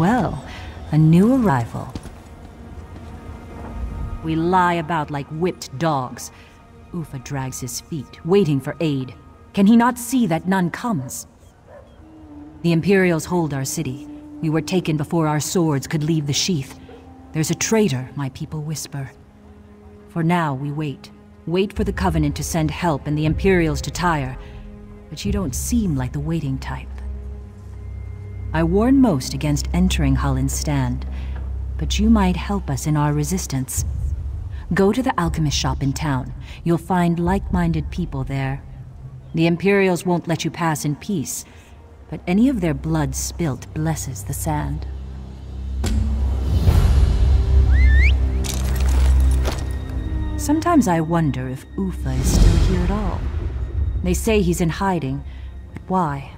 Well, a new arrival. We lie about like whipped dogs. Ufa drags his feet, waiting for aid. Can he not see that none comes? The Imperials hold our city. We were taken before our swords could leave the sheath. There's a traitor, my people whisper. For now, we wait. Wait for the Covenant to send help and the Imperials to tire. But you don't seem like the waiting type. I warn most against entering Hallin's stand, but you might help us in our resistance. Go to the alchemist shop in town. You'll find like-minded people there. The Imperials won't let you pass in peace, but any of their blood spilt blesses the sand. Sometimes I wonder if Ufa is still here at all. They say he's in hiding, but why?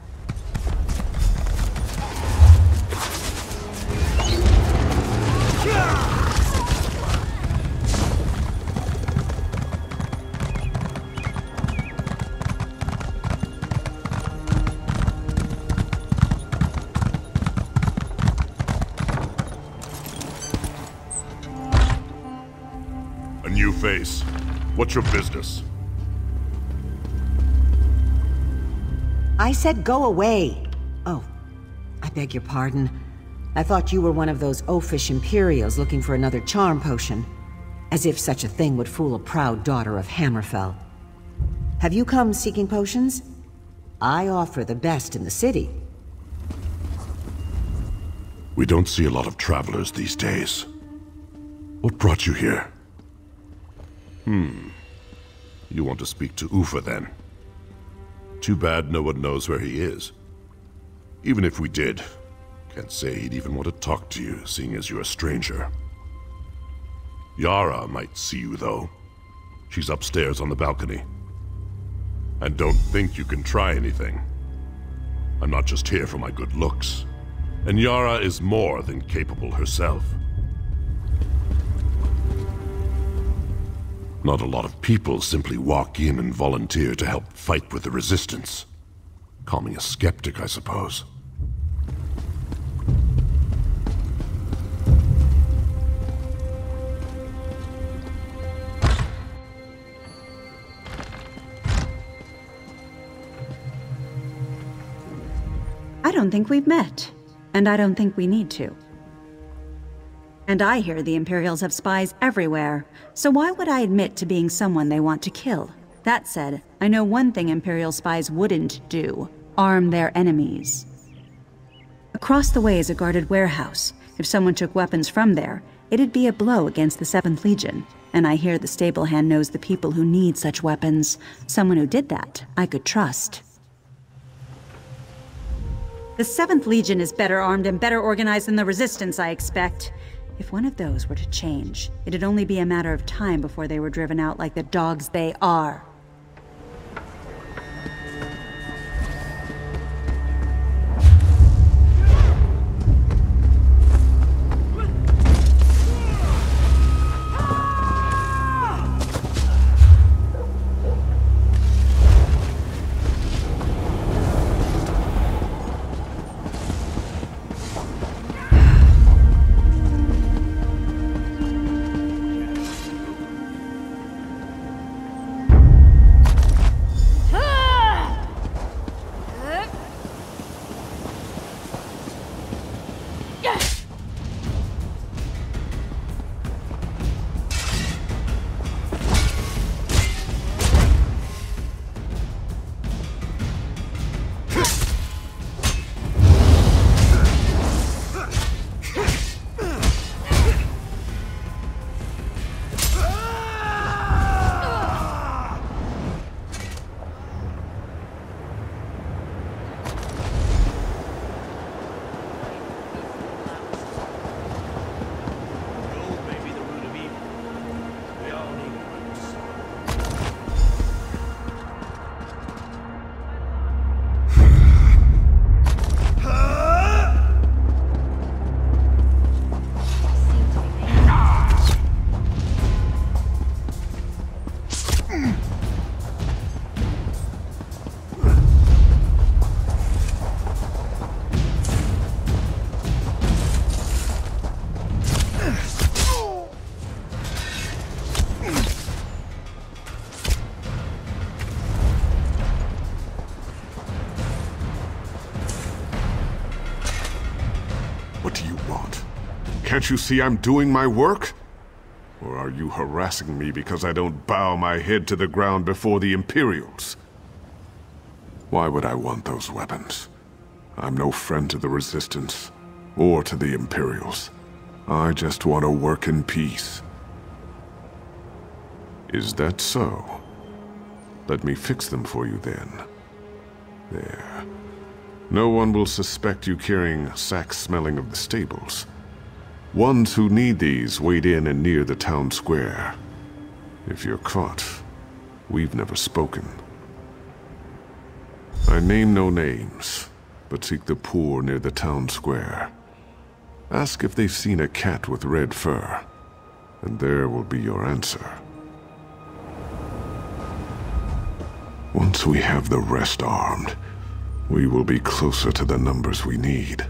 Face. What's your business? I said go away. Oh, I beg your pardon. I thought you were one of those oafish Imperials looking for another charm potion. As if such a thing would fool a proud daughter of Hammerfell. Have you come seeking potions? I offer the best in the city. We don't see a lot of travelers these days. What brought you here? You want to speak to Ufa, then? Too bad no one knows where he is. Even if we did, can't say he'd even want to talk to you, seeing as you're a stranger. Yara might see you, though. She's upstairs on the balcony. And don't think you can try anything. I'm not just here for my good looks. And Yara is more than capable herself. Not a lot of people simply walk in and volunteer to help fight with the Resistance. Call me a skeptic, I suppose. I don't think we've met, and I don't think we need to. And I hear the Imperials have spies everywhere, so why would I admit to being someone they want to kill? That said, I know one thing Imperial spies wouldn't do: arm their enemies. Across the way is a guarded warehouse. If someone took weapons from there, it'd be a blow against the 7th Legion. And I hear the stable hand knows the people who need such weapons. Someone who did that, I could trust. The 7th Legion is better armed and better organized than the Resistance, I expect. If one of those were to change, it'd only be a matter of time before they were driven out like the dogs they are. Can't you see I'm doing my work? Or are you harassing me because I don't bow my head to the ground before the Imperials? Why would I want those weapons? I'm no friend to the Resistance, or to the Imperials. I just want to work in peace. Is that so? Let me fix them for you then. There. No one will suspect you carrying sacks smelling of the stables. Ones who need these wait in and near the town square. If you're caught, we've never spoken. I name no names, but seek the poor near the town square. Ask if they've seen a cat with red fur, and there will be your answer. Once we have the rest armed, we will be closer to the numbers we need.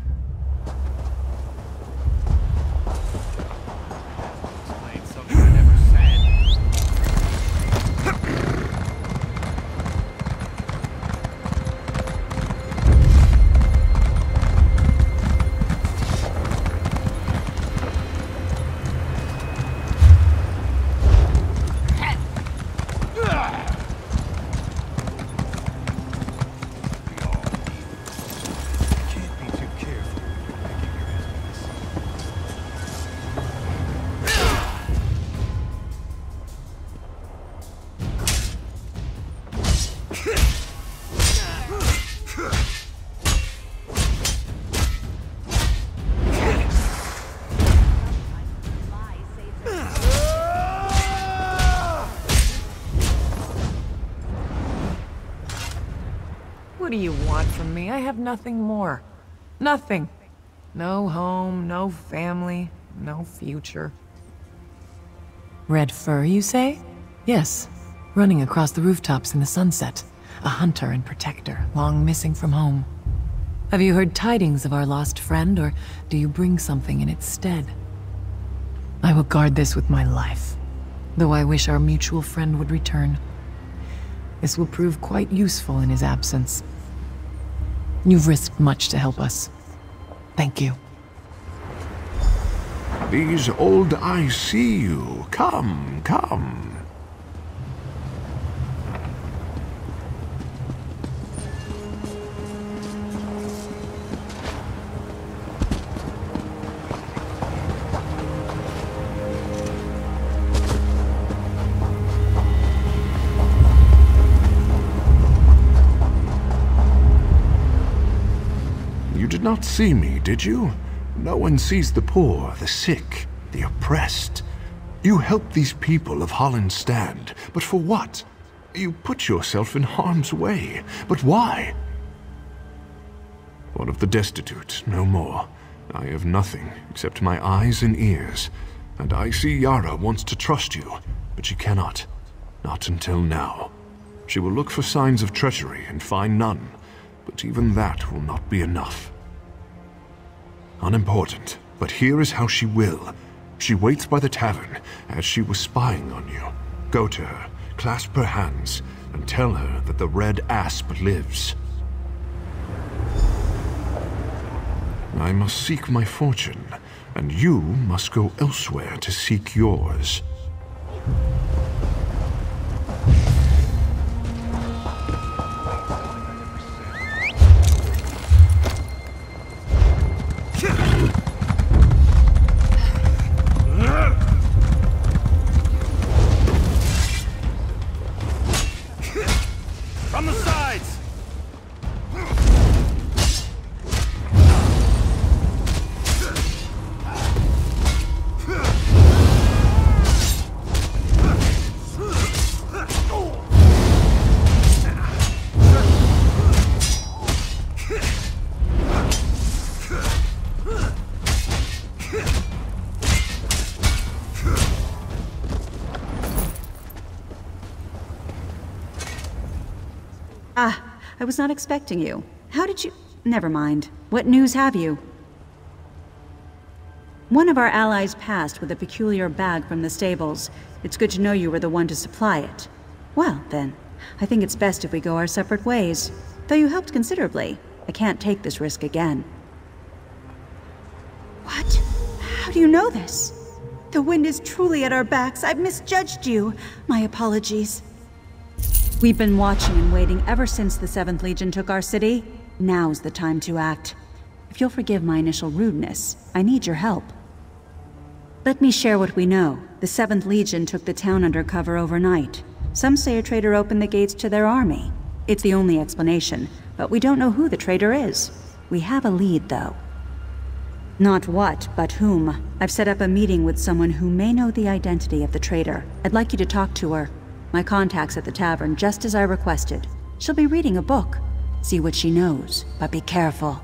What do you want from me? I have nothing more. Nothing. No home, no family, no future. Red fur, you say? Yes. Running across the rooftops in the sunset. A hunter and protector, long missing from home. Have you heard tidings of our lost friend, or do you bring something in its stead? I will guard this with my life, though I wish our mutual friend would return. This will prove quite useful in his absence. You've risked much to help us. Thank you. These old eyes see you. Come, come. You did not see me, did you? No one sees the poor, the sick, the oppressed. You help these people of Hallin's Stand, but for what? You put yourself in harm's way, but why? One of the destitute, no more. I have nothing except my eyes and ears, and I see Yara wants to trust you, but she cannot. Not until now. She will look for signs of treachery and find none, but even that will not be enough. Unimportant, but here is how she will. She waits by the tavern, as she was spying on you. Go to her, clasp her hands, and tell her that the Red Asp lives. I must seek my fortune, and you must go elsewhere to seek yours. From the sides! Ah, I was not expecting you. How did you... Never mind. What news have you? One of our allies passed with a peculiar bag from the stables. It's good to know you were the one to supply it. Well, then, I think it's best if we go our separate ways. Though you helped considerably, I can't take this risk again. What? How do you know this? The wind is truly at our backs. I've misjudged you. My apologies. We've been watching and waiting ever since the 7th Legion took our city. Now's the time to act. If you'll forgive my initial rudeness, I need your help. Let me share what we know. The 7th Legion took the town under cover overnight. Some say a traitor opened the gates to their army. It's the only explanation, but we don't know who the traitor is. We have a lead, though. Not what, but whom. I've set up a meeting with someone who may know the identity of the traitor. I'd like you to talk to her. My contact's at the tavern, just as I requested. She'll be reading a book. See what she knows, but be careful.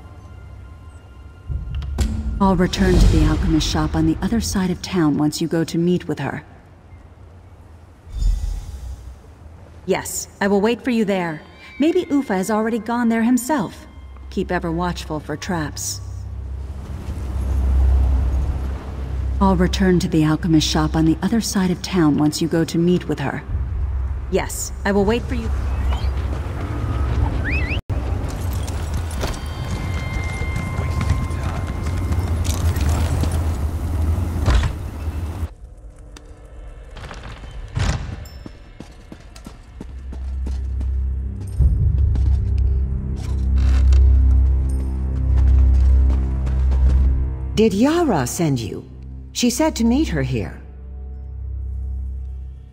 I'll return to the alchemist shop on the other side of town once you go to meet with her. Yes, I will wait for you there. Maybe Ufa has already gone there himself. Keep ever watchful for traps. I'll return to the alchemist shop on the other side of town once you go to meet with her. Yes, I will wait for you. Did Yara send you? She said to meet her here.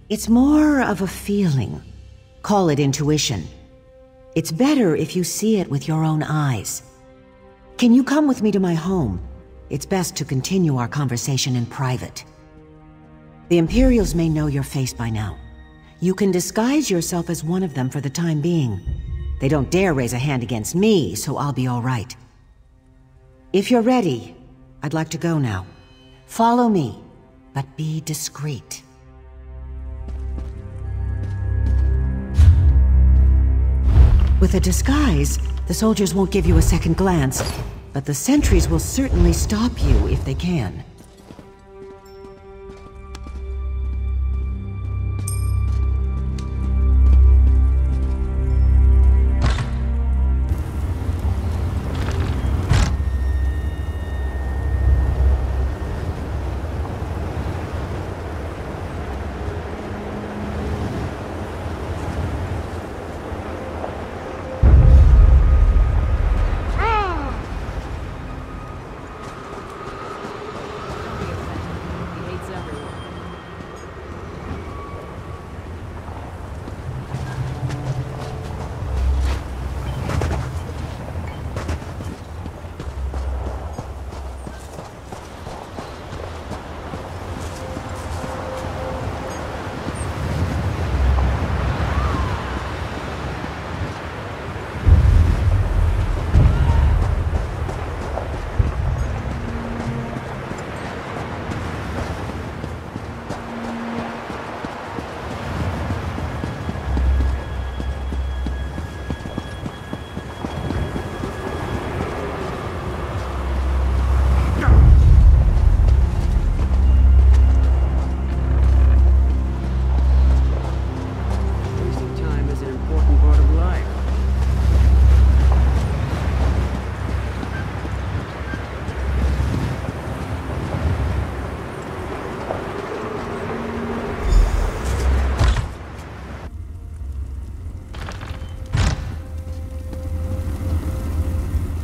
It's more of a feeling. Call it intuition. It's better if you see it with your own eyes. Can you come with me to my home? It's best to continue our conversation in private. The Imperials may know your face by now. You can disguise yourself as one of them for the time being. They don't dare raise a hand against me, so I'll be all right. If you're ready, I'd like to go now. Follow me, but be discreet. With a disguise, the soldiers won't give you a second glance, but the sentries will certainly stop you if they can.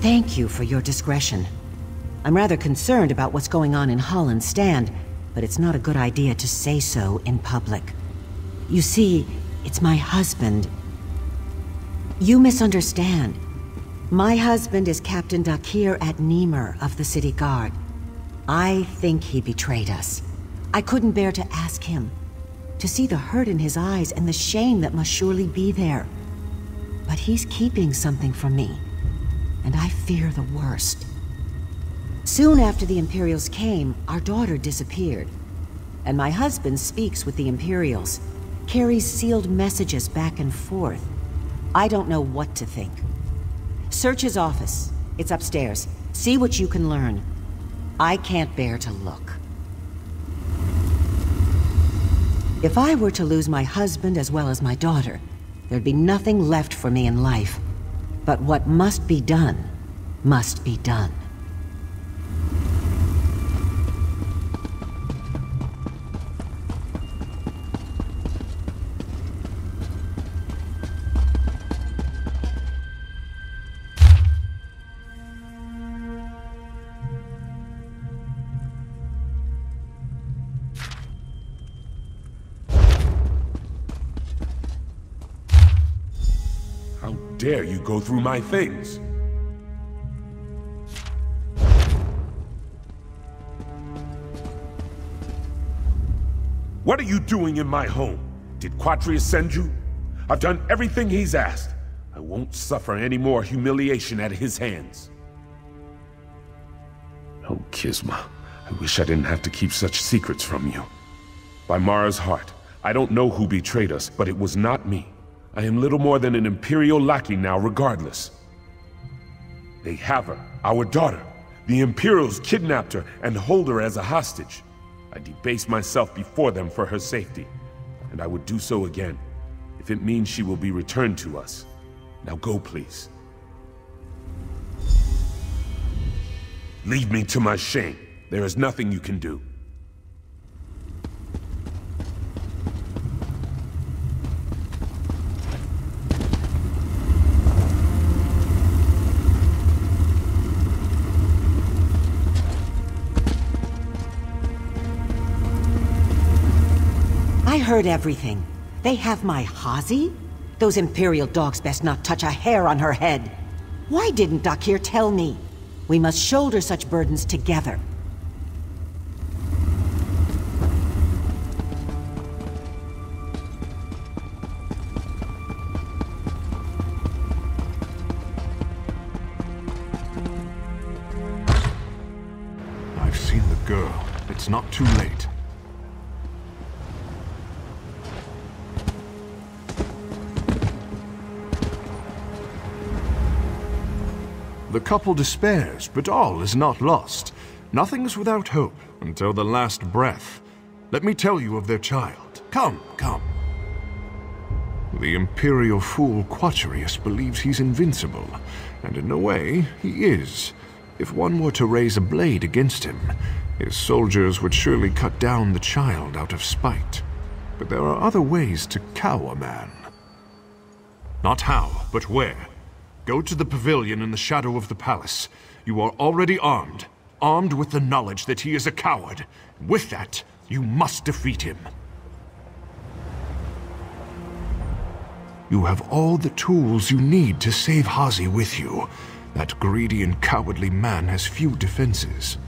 Thank you for your discretion. I'm rather concerned about what's going on in Hallin's stand, but it's not a good idea to say so in public. You see, it's my husband. You misunderstand. My husband is Captain Dakir at Niemer of the City Guard. I think he betrayed us. I couldn't bear to ask him. To see the hurt in his eyes and the shame that must surely be there. But he's keeping something from me. And I fear the worst. Soon after the Imperials came, our daughter disappeared. And my husband speaks with the Imperials, carries sealed messages back and forth. I don't know what to think. Search his office. It's upstairs. See what you can learn. I can't bear to look. If I were to lose my husband as well as my daughter, there'd be nothing left for me in life. But what must be done, must be done. dare you go through my things? What are you doing in my home? Did Quatrius send you? I've done everything he's asked. I won't suffer any more humiliation at his hands. Oh, Kisma, I wish I didn't have to keep such secrets from you. By Mara's heart, I don't know who betrayed us, but it was not me. I am little more than an Imperial lackey now, regardless. They have her, our daughter. The Imperials kidnapped her and hold her as a hostage. I debase myself before them for her safety, and I would do so again, if it means she will be returned to us. Now go, please. Leave me to my shame. There is nothing you can do. I heard everything. They have my Hazi? Those Imperial dogs best not touch a hair on her head. Why didn't Dakir tell me? We must shoulder such burdens together. I've seen the girl. It's not too late. The couple despairs, but all is not lost. Nothing's without hope until the last breath. Let me tell you of their child. Come, come. The Imperial fool Quatrius believes he's invincible, and in a way, he is. If one were to raise a blade against him, his soldiers would surely cut down the child out of spite. But there are other ways to cow a man. Not how, but where. Go to the pavilion in the shadow of the palace. You are already armed. Armed with the knowledge that he is a coward. With that, you must defeat him. You have all the tools you need to save Hazi with you. That greedy and cowardly man has few defenses.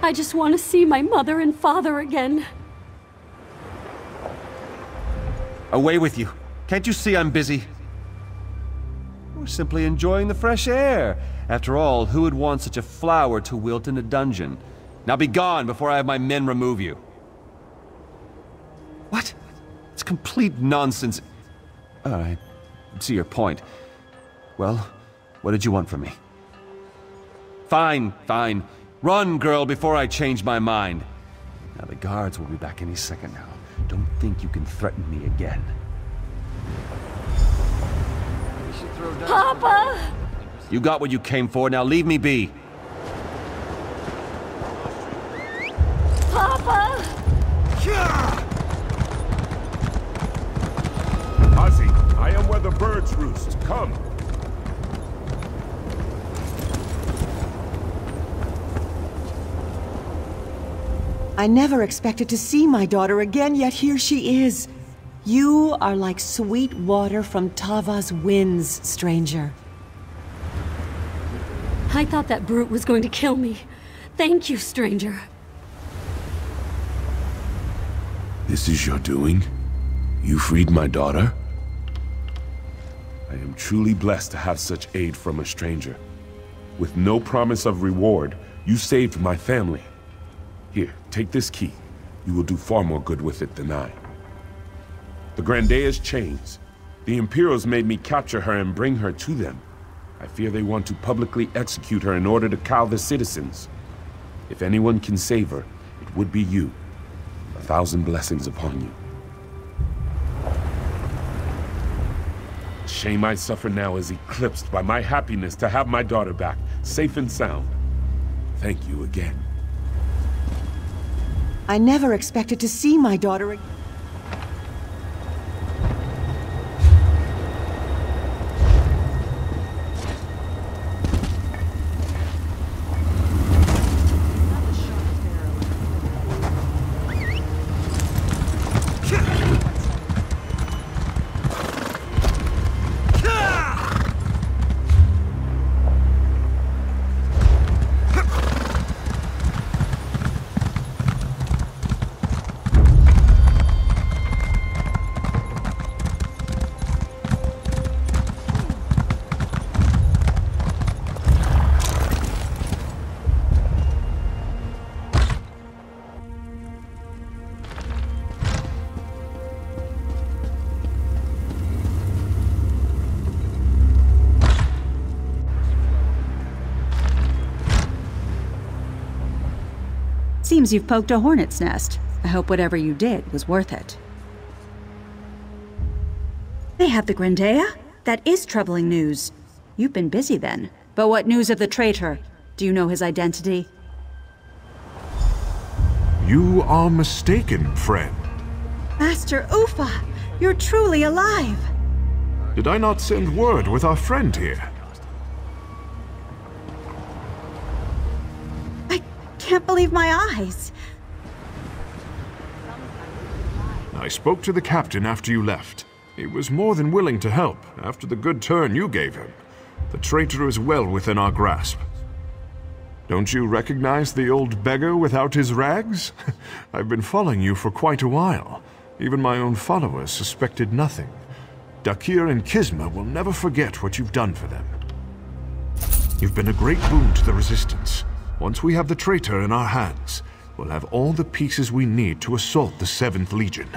I just want to see my mother and father again. Away with you. Can't you see I'm busy? We're simply enjoying the fresh air. After all, who would want such a flower to wilt in a dungeon? Now be gone before I have my men remove you. What? It's complete nonsense. I see your point. Well, what did you want from me? Fine, fine. Run, girl, before I change my mind. Now the guards will be back any second now. Don't think you can threaten me again. Papa! You got what you came for, now leave me be. Papa! Hazi, I am where the birds roost. Come. I never expected to see my daughter again, yet here she is. You are like sweet water from Tava's winds, stranger. I thought that brute was going to kill me. Thank you, stranger. This is your doing? You freed my daughter? I am truly blessed to have such aid from a stranger. With no promise of reward, you saved my family. Here, take this key. You will do far more good with it than I. The Grandea's chains. The Imperials made me capture her and bring her to them. I fear they want to publicly execute her in order to cow the citizens. If anyone can save her, it would be you. 1,000 blessings upon you. The shame I suffer now is eclipsed by my happiness to have my daughter back, safe and sound. Thank you again. I never expected to see my daughter again. Seems you've poked a hornet's nest. I hope whatever you did was worth it. They have the Grandea? That is troubling news. You've been busy then. But what news of the traitor? Do you know his identity? You are mistaken, friend. Master Ufa, you're truly alive. Did I not send word with our friend here? Can't believe my eyes. I spoke to the captain after you left. He was more than willing to help after the good turn you gave him. The traitor is well within our grasp. Don't you recognize the old beggar without his rags? I've been following you for quite a while. Even my own followers suspected nothing. Dakir and Kisma will never forget what you've done for them. You've been a great boon to the Resistance. Once we have the traitor in our hands, we'll have all the pieces we need to assault the 7th Legion.